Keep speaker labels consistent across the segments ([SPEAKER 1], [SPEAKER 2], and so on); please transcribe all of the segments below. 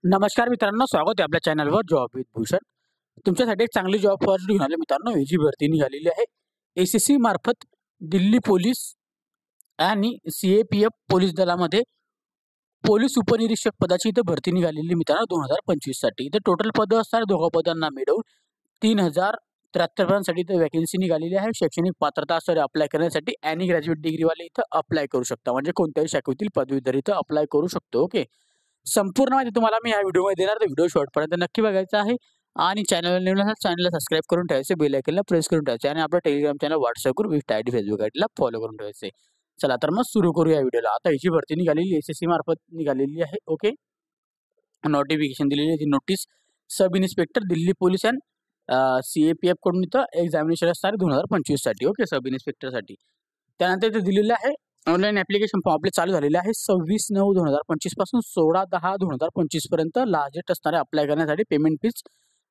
[SPEAKER 1] नमस्कार मित्रांनो, स्वागत आहे आपल्या चॅनलवर जॉब विथ भूषण. तुमच्यासाठी एक चांगली जॉब फॉर घेऊन आले मित्रांनो. ही जी भरती निघालेली आहे एस-एस-सी मार्फत दिल्ली पोलीस आणि सी-ए-पी-एफ पोलीस दलामध्ये पोलीस उपनिरीक्षक पदाची इथं भरती निघालेली मित्रांनो 2025 साठी. इथं टोटल पदं असणार दोघा पदांना मिळून 3073 पदांसाठी इथं वॅकन्सी निघालेली आहे. शैक्षणिक पात्रता असणारे अप्लाय करण्यासाठी एनी ग्रॅज्युएट डिग्रीवाले इथं अप्लाय करू शकता. म्हणजे कोणत्याही शाखेतील पदवीधर इथं अप्लाय करू शकतो. ओके. संपूर्ण माहिती तुम्हाला मी या व्हिडिओमध्ये देणार. तर व्हिडिओ शेवटपर्यंत नक्की बघायचा आहे आणि चॅनलवर नवीन असाल चॅनलला सबस्क्राईब करून ठेवायचे, बेल आयकॉनला प्रेस करून ठेवायचे आणि आपलं Telegram channel, WhatsApp group, Insta ID, Facebook आयडीला फॉलो करून ठेवायचे. चला तर मग सुरू करूया व्हिडिओला. आता ही जी भरती निघालेली एस-एस-सी मार्फत निघालेली आहे. ओके. नोटिफिकेशन दिलेली आहे. ती notice sub inspector Delhi police and CAPF कडून इथं एक्झामिनेशन असणार 2025 साठी. ओके. सब इन्स्पेक्टरसाठी. त्यानंतर इथे दिलेलं आहे ऑनलाईन ॲप्लिकेशन फॉर्म आपले चालू झालेले आहे 26/9/2025 पासून 16/10/2025 पर्यंत. लास्ट डेट असणारे अप्लाय करण्यासाठी पेमेंट फीस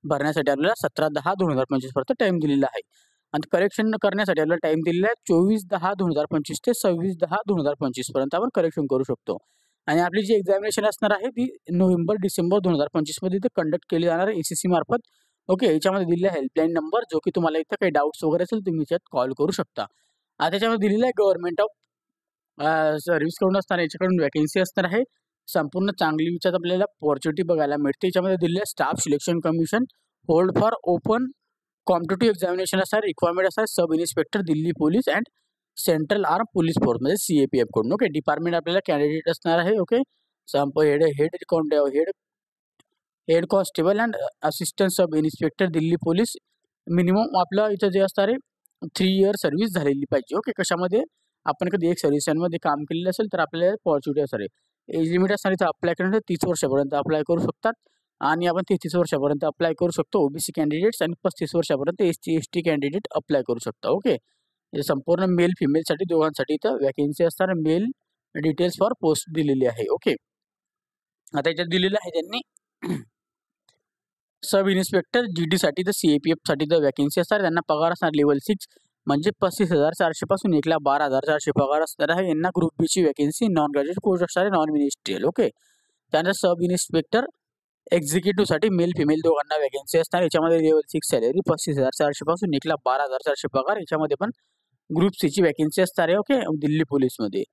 [SPEAKER 1] भरण्यासाठी आपल्याला 17/10/2025 पर्यंत टाइम दिलेला आहे. आणि करेक्शन करण्यासाठी आपल्याला टाइम दिलेला आहे 24/10/2025 ते 26/10/2025 पर्यंत आपण करेक्शन करू शकतो. आणि आपली जी एक्झामिनेशन असणार आहे ती नोव्हेंबर-डिसेंबर 2025 मध्ये इथे कंडक्ट केली जाणार आहे एस-एस-सी मार्फत. ओके. याच्यामध्ये दिलेला हेल्पलाईन नंबर जो की तुम्हाला इथं काही डाऊट्स वगैरे असेल तुम्ही याच्यात कॉल करू शकता. त्याच्यामध्ये दिलेलं आहे गव्हर्नमेंट ऑफ सर्व्हिस कडून असणार याच्याकडून वॅकन्सी असणार आहे. संपूर्ण चांगली विचार आपल्याला अपॉर्च्युनिटी बघायला मिळते. याच्यामध्ये दिलेलं आहे staff selection commission hold for open competitive examination असणार. रिक्वायरमेंट असणार सब inspector Delhi police and central arm police force म्हणजे सी-ए-पी-एफ कडून. ओके. डिपार्टमेंट आपल्याला कॅन्डिडेट असणार आहे. Okay. Head head head head constable and assistant sub inspector Delhi police. Minimum आपलं इथं जे असणार आहे 3 इयर सर्व्हिस झालेली पाहिजे. ओके. कशामध्ये आपण कधी एक सर्व्हिसमध्ये काम केलेलं असेल तर आपल्याला अपॉर्च्युनिटी असणार आहे. एज लिमिट असणार इथं अप्लाय करण्यासाठी 30 वर्षापर्यंत अप्लाय करू शकतात आणि आपण 33 वर्षापर्यंत अप्लाय करू शकतो ओबीसी कॅन्डिडेट्स आणि 35 वर्षापर्यंत एस-टी कॅन्डिडेट अप्लाय करू शकता. ओके. हे संपूर्ण मेल फिमेलसाठी दोघांसाठी इथं वॅकन्सी असणार. मेल डिटेल्स फॉर पोस्ट दिलेली आहे. ओके. आता याच्यात दिलेलं आहे त्यांनी सब इन्स्पेक्टर जी-डी साठी तर सी-ए-पी-एफ साठी तर वॅकन्सी असणार. त्यांना पगार असणार लेवल 6 म्हणजे 35,400 पासून 1,12,400 पगार असणार आहे. यांना ग्रुप बी ची वॅकन्सी नॉन ग्रॅज्युएट कोर्स असणार आहे, नॉन मिनिस्ट्रियल. ओके. त्यानंतर सब इन्स्पेक्टर एक्झिक्युटिव्ह साठी मेल फिमेल दोघांना वॅकन्सी असणार. याच्यामध्ये लेवल 6 सॅलरी 35,400 पासून 1,12,400 पगार. याच्यामध्ये पण ग्रुप सी ची वॅकन्सी असणार आहे. ओके. दिल्ली पोलीसमध्ये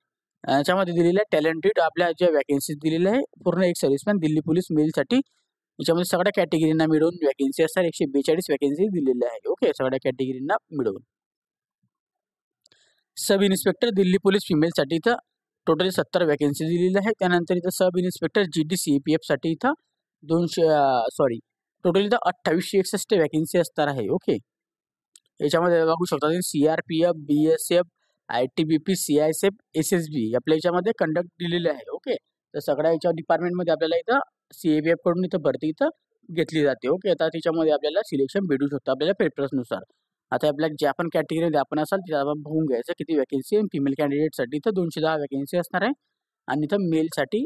[SPEAKER 1] याच्यामध्ये दिलेलं आहे टॅलेंटेड आपल्या ज्या वॅकन्सी दिलेल्या आहे पूर्ण एक सर्व्हिसमॅन दिल्ली पोलीस मेलसाठी. याच्यामध्ये सगळ्या कॅटेगरीना मिळून वॅकन्सी असणार. 142 वॅकन्सी दिलेल्या आहे. ओके. सगळ्या कॅटेगरीना मिळून. सब इन्स्पेक्टर दिल्ली पोलीस फिमेलसाठी इथं टोटली 70 वॅकन्सी दिलेल्या आहे. त्यानंतर इथं सब इन्स्पेक्टर जी-डी सी-ए-पी-एफ साठी इथं टोटल इथं 2861 वॅकन्सी असणार आहे. ओके. याच्यामध्ये बघू शकता सी-आर-पी-एफ, बी-एस-एफ, आय-टी-बी-पी, सी-आय-एस-एफ, एस-एस-बी आपल्या याच्यामध्ये कंडक्ट दिलेले आहे. ओके. तर सगळ्या याच्या डिपार्टमेंटमध्ये आपल्याला इथं सी-ए-पी-एफ कडून इथं भरती इथं घेतली जाते. ओके. आता त्याच्यामध्ये आपल्याला सिलेक्शन भेटू शकतं आपल्याला पेपर्सनुसार. आता आपल्या ज्या पण कॅटेगरीमध्ये आपण असाल तिथे आपण बघून घ्यायचं किती वॅकन्सी आहे. फिमेल कॅन्डिडेटसाठी इथं 210 वॅकन्सी असणार आहे आणि इथं मेलसाठी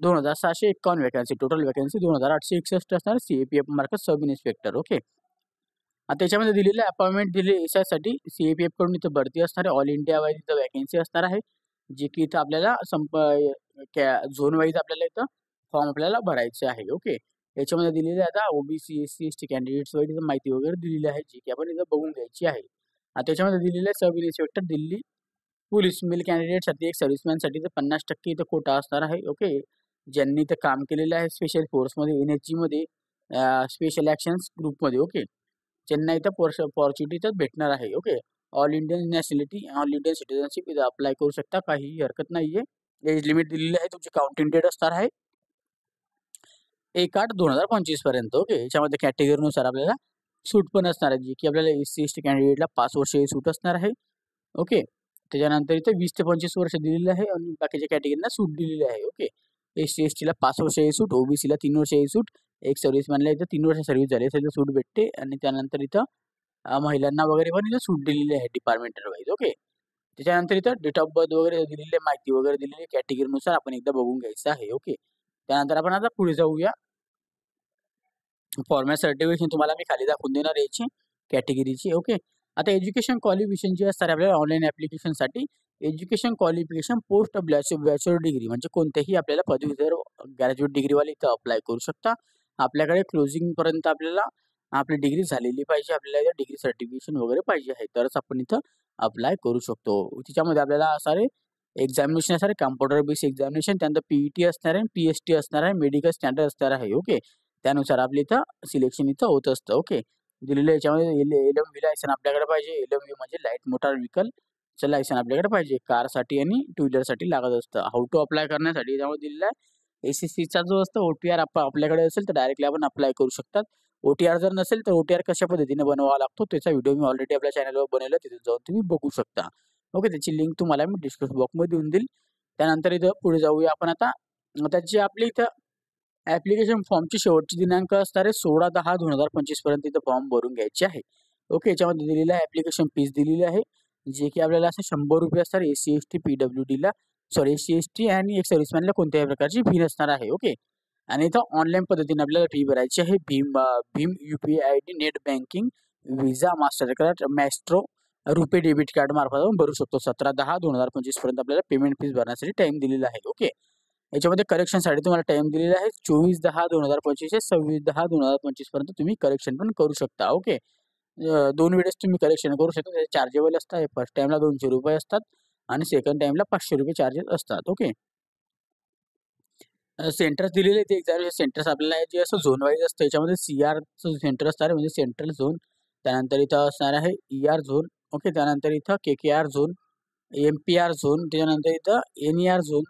[SPEAKER 1] 2,651 वॅकन्सी. टोटल वॅकन्सी 2,861 असणार. सी-ए-पी-एफ मार्फत सब इन्स्पेक्टर. ओके. आता त्याच्यामध्ये दिलेलं अपॉइंटमेंट दिले एस-आय साठी सी-ए-पी-एफ कडून इथं भरती असणार आहे. ऑल इंडिया वाईज इथं वॅकन्सी असणार आहे. जे की इथं आपल्याला झोन वाईज आपल्याला इथं फॉर्म आपल्याला भरायचे आहे. ओके. याच्यामध्ये दिलेले आता ओबीसी, एस-सी, एस-टी कॅन्डिडेट्स वगैरे माहिती वगैरे दिलेली आहे जी की आपण इथं बघून घ्यायची आहे. आता त्याच्यामध्ये दिलेलं आहे sub inspector Delhi police male कॅन्डिडेटसाठी एक सर्व्हिसमॅनसाठी इथं 50% इथं कोटा असणार आहे. ओके. ज्यांनी इथं काम केलेलं आहे स्पेशल फोर्समध्ये, एन-एच-जीमध्ये, स्पेशल ॲक्शन्स ग्रुपमध्ये. ओके. ज्यांना इथं अपॉर्च्युनिटी इथं भेटणार आहे. Okay. All Indian nationality, all Indian citizenship इथं अप्लाय करू शकता. काहीही हरकत नाहीये. एज लिमिट दिलेली आहे. तुमची काउंटिंग डेट असणार आहे 1/8/2025 पर्यंत. ओके. याच्यामध्ये कॅटेगरीनुसार आपल्याला सूट पण असणार आहे, जी की आपल्याला एस-सी, एस-टी कॅन्डिडेटला 5 वर्ष सूट असणार आहे. ओके. त्याच्यानंतर इथे 20 ते 25 वर्ष दिलेली आहे आणि बाकीच्या कॅटेगरीला सूट दिलेली आहे. ओके. एस-सी, एस-टीला 5 वर्ष सूट, ओबीसीला 3 वर्ष सूट, एक सर्व्हिसमॅनला इथं 3 वर्ष सर्व्हिस झाली असेल तर सूट भेटते आणि त्यानंतर इथं महिलांना वगैरे पण इथं सूट दिलेली आहे डिपार्टमेंटल वाईज. ओके. त्याच्यानंतर इथं डेट ऑफ बर्थ वगैरे दिलेली माहिती वगैरे दिलेली कॅटेगरीनुसार आपण एकदा बघून घ्यायचं आहे. ओके. त्यानंतर आपण आता पुढे जाऊया. फॉर्मॅट सर्टिफिकेशन तुम्हाला मी खाली दाखवून देणार याची कॅटेगरीची. ओके. आता एज्युकेशन क्वालिफिकेशन जे असतात आपल्याला ऑनलाईन ॲप्लिकेशनसाठी education qualification post bachelor degree म्हणजे कोणत्याही आपल्याला पदवीधर ग्रॅज्युएट डिग्रीवाले इथं अप्लाय करू शकता. आपल्याकडे क्लोजिंगपर्यंत आपल्याला आपली डिग्री झालेली पाहिजे. आपल्याला डिग्री सर्टिफिकेशन वगैरे पाहिजे आहे. तरच आपण इथं अप्लाय करू शकतो. तिच्यामध्ये आपल्याला सारे एक्झामिनेशन असणार आहे. कॉम्प्युटर बेस्ड एक्झामिनेशन, त्यानंतर पीईटी असणार आहे, पीएसटी असणार आहे, मेडिकल स्टँडर्ड असणार आहे. ओके. त्यानुसार आपलं इथं सिलेक्शन इथं होत असतं. ओके. दिलेल्या याच्यामध्ये एल-एम-व्ही लायसन आपल्याकडे पाहिजे. एल-एम-व्ही म्हणजे लाईट मोटार व्हेइकलचं लायसन आपल्याकडे पाहिजे. कारसाठी आणि टू व्हीलरसाठी लागत असतं. हाऊ टू अप्लाय करण्यासाठी त्यामध्ये दिलेला आहे एस-एस-सीचा जो असतो ओटीआर आपल्याकडे असेल तर डायरेक्टली आपण अप्लाय करू शकतात. ओटीआर जर नसेल तर ओटीआर कशा पद्धतीने बनवावा लागतो त्याचा व्हिडिओ मी ऑलरेडी आपल्या चॅनलवर बनवला. तिथे जाऊन तुम्ही बघू शकता. ओके. त्याची लिंक तुम्हाला मी डिस्क्रिप्शन बॉक्समध्ये देऊन देईल. त्यानंतर इथं पुढे जाऊया आपण आता. त्याची आपली इथं ॲप्लिकेशन फॉर्मची शेवटची दिनांक असणार आहे 16/10/2025 पर्यंत इथं फॉर्म भरून घ्यायचे आहे. ओके. याच्यामध्ये दिलेलं आहे ॲप्लिकेशन फीस दिलेली आहे. जे की आपल्याला असं ₹100 असणार एस-सी, एस-टी, पी-डब्ल्यू-डीला एस-सी, एस-टी आणि एक सर्व्हिसमॅनला कोणत्याही प्रकारची फी नसणार आहे. ओके. आणि इथं ऑनलाईन पद्धतीने आपल्याला फी भरायची आहे. भीम UPI ID, net banking, Visa, Mastercard, Maestro, RuPay debit card मार्फत आपण भरू शकतो. 17/10/2025 पर्यंत आपल्याला पेमेंट फीस भरण्यासाठी टाईम दिलेला आहे. ओके. याच्यामध्ये करेक्शनसाठी तुम्हाला टाईम दिलेला आहे 24/10/2025 ते 26/10/2025 पर्यंत तुम्ही करेक्शन पण करू शकता. ओके. 2 वेळेस तुम्ही करेक्शन करू शकता. त्याचे चार्जेबल असतात. फर्स्ट टाईमला ₹200 असतात आणि सेकंड टाईमला ₹500 चार्जेस असतात. ओके. सेंटर्स दिलेले ते एक्झामिनेशन सेंटर्स आपल्याला जे असं झोन वाईज असतं. याच्यामध्ये सीआरचं सेंटर असणार आहे म्हणजे सेंट्रल झोन. त्यानंतर इथं असणार आहे ईआर झोन. ओके. त्यानंतर इथं केकेआर झोन, एमपीआर झोन, त्याच्यानंतर इथं एनईआर झोन,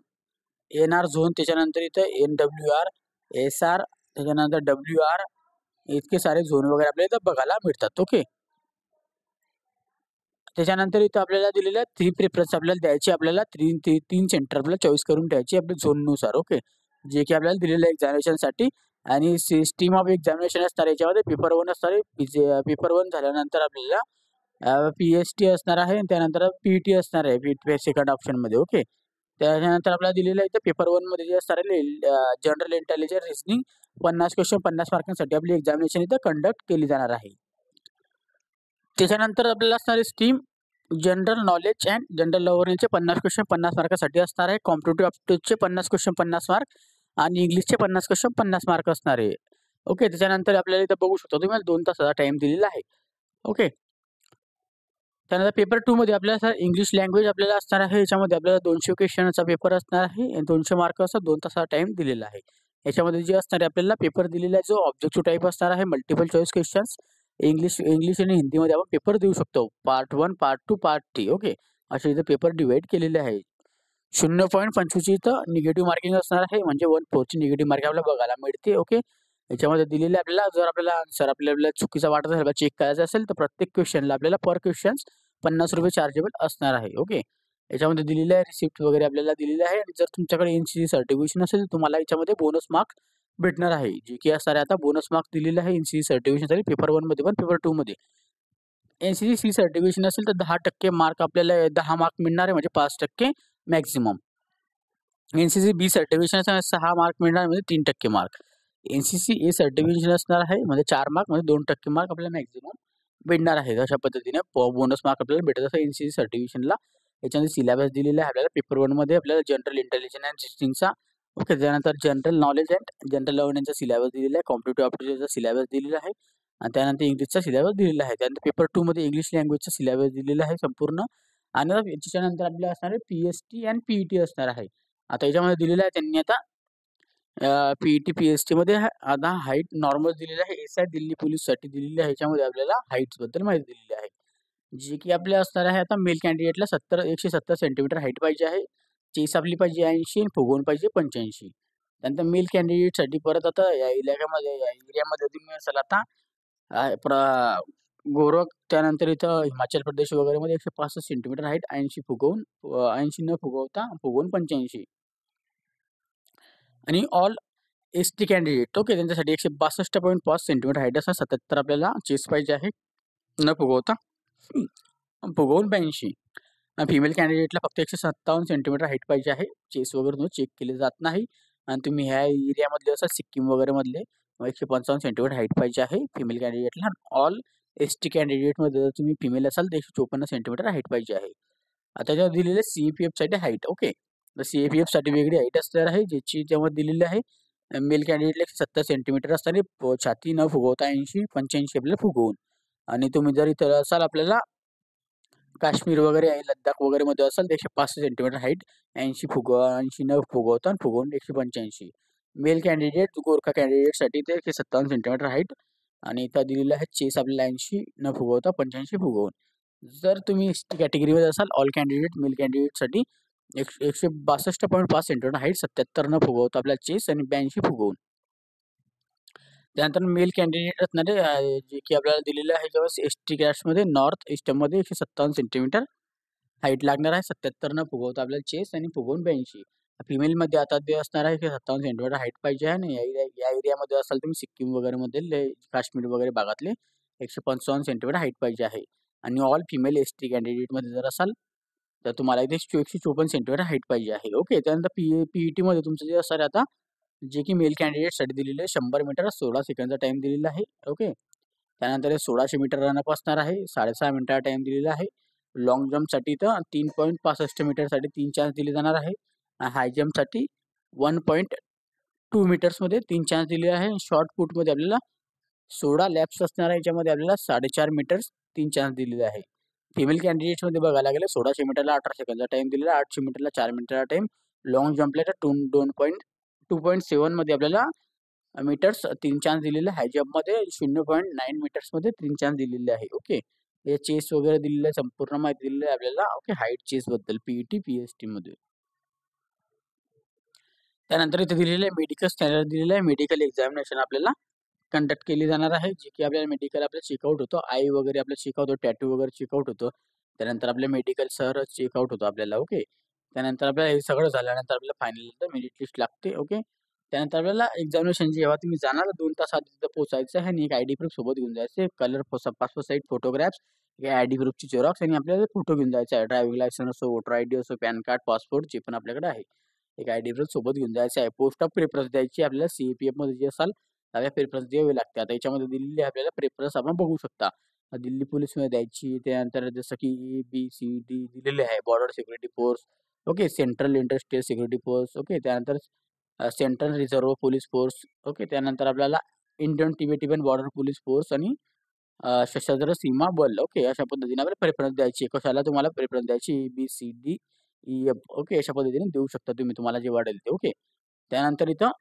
[SPEAKER 1] एनआर झोन, त्याच्यानंतर इथं एनडब्ल्यूआर, एसआर, त्याच्यानंतर डब्ल्यूआर इतके सारे झोन वगैरे आपल्याला इथं बघायला मिळतात. ओके. त्याच्यानंतर इथं आपल्याला दिलेलं आहे 3 प्रेफरन्स आपल्याला द्यायचे. आपल्याला 3 सेंटर आपल्याला चॉईस करून ठेवायची आपल्या झोननुसार. ओके. जे की आपल्याला दिलेलं आहे एक्झामिनेशनसाठी आणि सिस्टम ऑफ एक्झामिनेशन असणार याच्यामध्ये पेपर 1 असणार आहे. पेपर 1 झाल्यानंतर आपल्याला पी-एस-टी असणार आहे आणि त्यानंतर पी-ई-टी असणार आहे सेकंड ऑप्शनमध्ये. ओके. त्याच्यानंतर आपल्याला दिलेलं आहे इथं पेपर 1 मध्ये जे असणार आहे जनरल इंटेलिजन्स रिझनिंग 50 क्वेश्चन 50 मार्कांसाठी आपली एक्झामिनेशन इथं कंडक्ट केली जाणार आहे. त्याच्यानंतर आपल्याला असणार आहे stream general knowledge and general अवेअरनेसचे 50 क्वेश्चन 50 मार्कासाठी असणार आहे. कॉम्पिटिटिव्ह ॲप्टिट्यूडचे 50 क्वेश्चन 50 मार्क आणि इंग्लिशचे 50 क्वेश्चन 50 मार्क असणार आहे. ओके. त्याच्यानंतर आपल्याला इथं बघू शकतो तुम्ही 2 तासाचा टाईम दिलेला आहे. ओके. त्यानंतर पेपर 2 मध्ये आपल्याला इंग्लिश लँग्वेज आपल्याला असणार आहे. याच्यामध्ये आपल्याला 200 क्वेश्चनचा पेपर असणार आहे. 200 मार्काचा 2 तासाचा टाईम दिलेला आहे. याच्यामध्ये जे असणार आहे आपल्याला पेपर दिलेला आहे जो ऑब्जेक्टिव्ह टाईप असणार आहे. मल्टिपल चॉईस क्वेश्चन्स इंग्लिश आणि हिंदीमध्ये आपण पेपर देऊ शकतो. Part 1, part 2, part 3. ओके. असे इथं पेपर डिवाइड केलेले आहे. 0.25 इथं निगेटिव्ह मार्किंग असणार आहे म्हणजे 1/4 ची निगेटिव्ह मार्किंग आपल्याला बघायला मिळते. ओके. याच्यामध्ये दिलेले आपल्याला जर आपल्याला आन्सर आपल्याला चुकीचा वाटत असेल चेक करायचा असेल तर प्रत्येक क्वेश्चनला आपल्याला पर क्वेश्चन ₹50 चार्जेबल असणार आहे. ओके. याच्यामध्ये दिलेलं आहे रिसिप्ट वगैरे आपल्याला दिलेलं आहे आणि जर तुमच्याकडे एनसीसी सर्टिफिकेशन असेल तर तुम्हाला याच्यामध्ये बोनस मार्क भेटणार आहे. जे की असणार आहे आता बोनस मार्क दिलेला आहे एनसीसी सर्टिफिकेशनसाठी पेपर 1 मध्ये पण पेपर 2 मध्ये. एनसीसी सर्टिफिकेशन असेल तर 10% मार्क आपल्याला 10 मार्क मिळणार आहे म्हणजे 5% मॅक्सिमम. एनसीसी बी सर्टिफिकेशन असणार 6 मार्क मिळणार म्हणजे 3% मार्क. एनसीसी ए सर्टिफिकेशन असणार आहे म्हणजे 4 मार्क म्हणजे 2% मार्क आपल्याला मॅक्सिमम भेटणार आहे. अशा पद्धतीने बोनस मार्क आपल्याला भेटत असं एनसीसी सर्टिफिकेशनला. याच्यामध्ये सिलेबस दिलेला आहे आपल्याला पेपर 1 मध्ये आपल्याला जनरल इंटेलिजन्स अँड रिझनिंगचा. ओके. त्यानंतर जनरल नॉलेज अँड जनरल अवेअरनेसचा सिलेबस दिलेला आहे. कॉम्पिटिटिव्ह ॲप्टिट्यूडचा सिलेबस दिलेला आहे आणि त्यानंतर इंग्लिशचा सिलेबस दिलेला आहे. त्यानंतर पेपर 2 मध्ये इंग्लिश लँग्वेजचा सिलेबस दिलेला आहे संपूर्ण आणि त्याच्यानंतर आपल्याला असणार आहे पी-एस-टी आणि पी-ई-टी असणार आहे. आता याच्यामध्ये दिलेलं आहे त्यांनी आता पी-ई-टी, पी-एस-टीमध्ये आता हाईट नॉर्मल दिलेलं आहे. एस-आय दिल्ली पोलीससाठी दिलेली आहे. ह्याच्यामध्ये आपल्याला हाईट्सबद्दल माहिती दिलेली आहे. जी की आपल्या असणार आहे आता मेल कॅन्डिडेटला 170 सेंटीमीटर हाईट पाहिजे आहे. चेस आपली पाहिजे 80 आणि फुगवून पाहिजे 85. त्यानंतर मेल कॅन्डिडेटसाठी परत आता या एरियामध्ये तुम्ही असाल आता गोरख त्यानंतर इथं हिमाचल प्रदेश वगैरेमध्ये 165 सेंटीमीटर हाईट 80 फुगवून 80 न फुगवता फुगवून 85 आणि ऑल एस-टी कॅन्डिडेट ओके त्यांच्यासाठी 162.5 सेंटीमीटर हाईट असं 77 आपल्याला चेस पाहिजे आहे न फुगवता फुगवून 82. फिमेल कॅन्डिडेटला फक्त 157 सेंटीमीटर हाईट पाहिजे आहे. चेस वगैरे तुम्ही चेक केले जात नाही आणि तुम्ही ह्या एरियामधले असाल सिक्कीम वगैरे मधले 155 सेंटीमीटर हाईट पाहिजे आहे फिमेल कॅन्डिडेटला. ऑल एस-टी कॅन्डिडेटमध्ये जर तुम्ही फिमेल असाल तर 154 सेंटीमीटर हाईट पाहिजे आहे. आता त्याच्यावर दिलेलं आहे सी-ए-पी-एफसाठी हाईट. ओके. तर सी-ए-पी-एफसाठी वेगळी हाईट असणार आहे, ज्याची त्यामध्ये दिलेली आहे. मेल कॅन्डिडेटला 170 सेंटीमीटर असणारी छाती न फुगवता 80-85 आपल्याला फुगवून. आणि तुम्ही जर इथं असाल आपल्याला काश्मीर वगैरे आहे, लद्दाख वगैरेमध्ये असाल तर 165 सेंटीमीटर हाईट, 80 न फुगवता आणि फुगवून 185. मेल कॅन्डिडेट गोरखा कॅन्डिडेटसाठी ते 157 सेंटीमीटर हाईट आणि इथं दिलेलं आहे चेस आपल्याला 80 न फुगवता 85 फुगवून. जर तुम्ही एस-टी कॅटेगरीमध्ये असाल ऑल कॅन्डिडेट मेल कॅन्डिडेटसाठी 162.5 सेंटीमीटर हाईट, 77 न फुगवता आपल्याला चेस आणि 82 फुगवून. त्यानंतर मेल कॅन्डिडेट असणारे जे की आपल्याला दिलेलं आहे ज्यावेळेस एस-टी कॅस्टमध्ये नॉर्थ ईस्टमध्ये 157 सेंटीमीटर हाईट लागणार आहे, 77 न फुगवता आपल्याला चेस आणि फुगवून 82. फिमेलमध्ये आता ते असणार आहे की 57 सेंटीमीटर हाईट पाहिजे आहे आणि या एरियामध्ये असाल तुम्ही सिक्कीम वगैरेमधले काश्मीर वगैरे भागातले 155 सेंटीमीटर हाईट पाहिजे आहे. आणि ऑल फिमेल एस-टी कॅन्डिडेटमध्ये जर असाल तर तुम्हाला इथे 154 सेंटीमीटर हाईट पाहिजे आहे. ओके. त्यानंतर पी-ई-टीमध्ये तुमचं जे असणार आहे आता जे की मेल कॅन्डिडेटसाठी दिलेलं आहे 100 मीटर 16 सेकंदचा टाईम दिलेला आहे. ओके. त्यानंतर 1600 मीटर रनअप असणार आहे, 6.5 मिनिटाचा टाईम दिलेला आहे. लाँग जंपसाठी तर 3.65 मीटरसाठी 3 चान्स दिले जाणार आहे. हाय जंपसाठी 1.2 मीटर्समध्ये 3 चान्स दिले आहे. शॉर्ट पुटमध्ये आपल्याला 16 लॅप्स असणार आहे, याच्यामध्ये आपल्याला 4.5 मीटर्स 3 चान्स दिलेले आहे. फिमेल कॅन्डिडेट्समध्ये बघायला गेलं 1600 मीटरला 18 सेकंदचा टाईम दिलेला आहे, 800 मीटरला 4 मिनिटाचा टाईम, लाँग जंपला तर 2.7 मध्ये आपल्याला मीटर्स 3 चान्स दिलेले आहे. हाय जंपमध्ये 0.9 मीटर्समध्ये 3 चान्स दिलेले आहे. ओके. हे चेस वगैरे दिलेलं आहे, संपूर्ण माहिती दिलेली आहे आपल्याला. ओके. हाईट चेसबद्दल पी-ई-टी, पी-एस-टीमध्ये. त्यानंतर इथे दिलेलं आहे मेडिकल स्टँडर्ड दिलेलं आहे. मेडिकल एक्झामिनेशन आपल्याला कंडक्ट केली जाणार आहे, जे की आपल्याला मेडिकल आपल्याला चेकआउट होतं. आई वगैरे आपल्याला चेकआउट होतं, टॅटू वगैरे चेकआउट होतं. त्यानंतर आपल्या मेडिकल सर चेकआउट होतं आपल्याला. ओके. त्यानंतर आपल्याला हे सगळं झाल्यानंतर आपल्याला फायनल मेरिट लिस्ट लागते. ओके. त्यानंतर आपल्याला एक्झामिनेशन जेव्हा तुम्ही जाणार 2 तास आधी तिथं पोहोचायचं आहे आणि एक आयडी प्रूफ सोबत घेऊन जायचं. कलर पासपोर्ट साइज फोटोग्राफ्स, एक आयडी प्रूफची झेरॉक्स आणि आपल्याला फोटो घेऊन जायचा आहे. ड्रायव्हिंग लायसन्स असो, वोटर आयडी असो, पॅन कार्ड, पासपोर्ट जे पण आपल्याकडे आहे. एक आयडी प्रूफ सोबत घेऊन जायचं आहे. पोस्ट ऑफ प्रेफरन्स द्यायची आपल्याला सी-ए-पी-एफमध्ये जे असाल त्याला प्रेफरन्स द्यावी लागते. आता याच्यामध्ये दिलेली आहे आपल्याला प्रेफरन्स आपण बघू शकता. दिल्ली पोलीसमध्ये द्यायची, त्यानंतर जसं की ए-बी-सी-डी दिलेले आहे. Border security force, okay. Central industrial security force, okay. त्यानंतर central reserve police force, okay. त्यानंतर आपल्याला Indian Tibetan border police force आणि सशस्त्र सीमा बल, ओके. अशा पद्धतीने आपल्याला प्रेफरन्स द्यायची. कशाला तुम्हाला प्रेफरन्स द्यायची ए-बी-सी-डी ई-एफ, ओके. अशा पद्धतीने देऊ शकता तुम्ही, तुम्हाला जे वाटेल ते, ओके. त्यानंतर इथं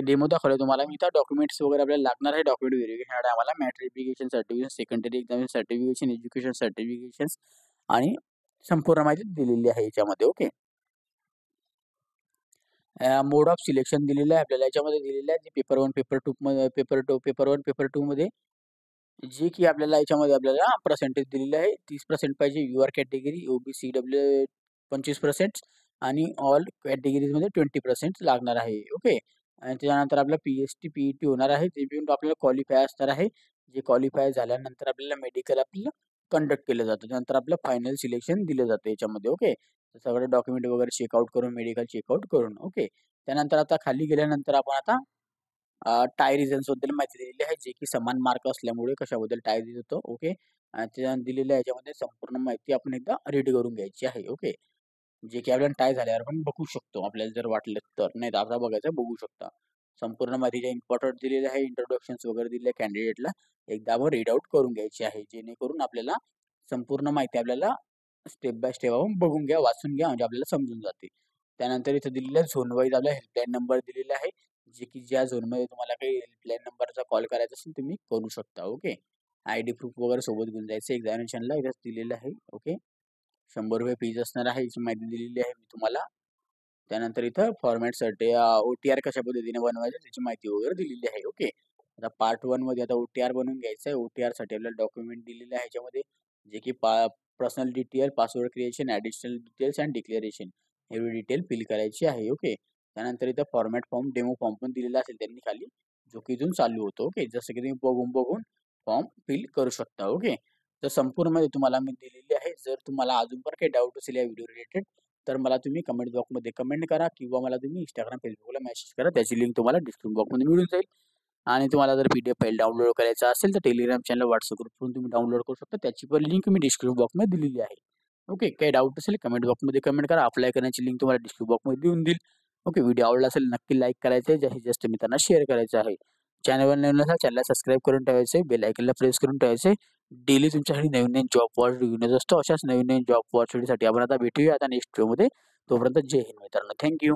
[SPEAKER 1] डेमो दाखवला तुम्हाला मी. इथं डॉक्युमेंट्स वगैरे आपल्याला लागणार आहे. डॉक्युमेंट व्हेरिफिकेशन आम्हाला matriculation certification, secondary examination certification, education certifications आणि संपूर्ण माहिती दिलेली आहे याच्यामध्ये. ओके. मोड ऑफ सिलेक्शन दिलेलं आहे आपल्याला याच्यामध्ये दिलेलं आहे. पेपर 1, पेपर 2 पेपर 1, पेपर 2 मध्ये जे की आपल्याला याच्यामध्ये आपल्याला पर्सेंटेज दिलेली आहे. 30% पाहिजे. युआर कॅटेगरी, ओबीसी, डब्ल्यू 25% आणि ऑल कॅटेगरीजमध्ये 20% लागणार आहे. ओके. आणि त्यानंतर आपला पी-एस-टी, पी-ई-टी होणार आहे. ते पण आपल्याला क्वालिफाय असणार आहे. जे क्वालिफाय झाल्यानंतर आपल्याला मेडिकल आपल्याला कंडक्ट केलं जातं. त्यानंतर आपलं फायनल सिलेक्शन दिलं जातं याच्यामध्ये. ओके. सगळे डॉक्युमेंट वगैरे चेकआउट करून, मेडिकल चेकआउट करून. ओके. त्यानंतर आता खाली गेल्यानंतर आपण आता टाय रिझन्सबद्दल माहिती दिलेली आहे, जे की समान मार्क असल्यामुळे कशाबद्दल टाय देत होतो. ओके. त्या दिलेल्या याच्यामध्ये संपूर्ण माहिती आपण एकदा रीड करून घ्यायची आहे. ओके. जे की आपल्याला टाय झाल्यावर आपण बघू शकतो, आपल्याला जर वाटलं तर. नाही तर आता बघायचं, बघू शकता. संपूर्ण माहिती ज्या इम्पॉर्टंट दिलेल्या आहे, इंट्रोडक्शन्स वगैरे दिलेल्या कॅन्डिडेटला एकदा आपण रीड आउट करून घ्यायची आहे, जेणेकरून आपल्याला संपूर्ण माहिती आपल्याला स्टेप बाय स्टेप आपण बघून घ्या, वाचून घ्या, म्हणजे आपल्याला समजून जाते. त्यानंतर इथं दिलेल्या झोन वाईज आपल्याला हेल्पलाईन नंबर दिलेला आहे, जे की ज्या झोनमध्ये तुम्हाला काही हेल्पलाईन नंबरचा कॉल करायचा असेल तुम्ही करू शकता. ओके. आयडी प्रूफ वगैरे सोबत घेऊन जायचं एक्झामिनेशनला, इथंच दिलेलं आहे. ओके. ₹100 फीज असणार आहे, याची माहिती दिलेली आहे मी तुम्हाला. त्यानंतर इथं फॉर्मॅटसाठी ओ-टी-आर कशा पद्धतीने बनवायचं त्याची माहिती वगैरे दिलेली आहे. ओके. आता पार्ट 1 मध्ये आता ओ-टी-आर बनवून घ्यायचं आहे. ओ-टी-आरसाठी आपल्याला डॉक्युमेंट दिलेले आहे ह्याच्यामध्ये, जे की personal detail, password creation, additional details and declaration एवढी डिटेल फिल करायची आहे. ओके. त्यानंतर इथं फॉर्मॅट फॉर्म, डेमो फॉर्म पण दिलेला असेल त्यांनी खाली, जो की इथून चालू होतो. ओके. जसं की तुम्ही बघून फॉर्म फिल करू शकता. ओके. तर संपूर्ण माहिती तुम्हाला मी दिलेली आहे. जर तुम्हाला अजून पण काही डाऊट असेल या व्हिडिओ रिलेटेड, तर मला तुम्ही कमेंट बॉक्समध्ये कमेंट करा किंवा मला तुम्ही Instagram, Facebookला मेसेज करा. त्याची लिंक तुम्हाला डिस्क्रिप्शन बॉक्समध्ये मिळून जाईल. आणि तुम्हाला जर PDF फाईल डाउनलोड करायचा असेल तर टेलिग्राम चॅनल, WhatsApp ग्रुपवरून तुम्ही डाउनलोड करू शकता. त्याची पण लिंक मी डिस्क्रिप्शन बॉक्समध्ये दिलेली आहे. ओके. काही डाऊट असेल कमेंट बॉक्समध्ये कमेंट करा. अप्लाय करण्याची लिंक तुम्हाला डिस्क्रिप्शन बॉक्समध्ये देऊन देईल. ओके. व्हिडिओ आवडला असेल नक्की लाईक करायचं आहे. जास्तीत जास्त मित्रांना शेअर करायचं आहे. चॅनलवर नवीन असाल चॅनलला सबस्क्राईब करून ठेवायचं आहे. बेल आयकॉनला प्रेस करून ठेवायचं आहे. डेली तुमच्यासाठी नवीन-नवीन जॉब अपॉर्च्युनिटी घेऊन येत असतो. अशाच नवीन-नवीन जॉब अपॉर्च्युनिटीसाठी आपण आता भेटूया आता नेक्स्ट व्हिडिओमध्ये. तोपर्यंत जय हिंद मित्रांनो. Thank you.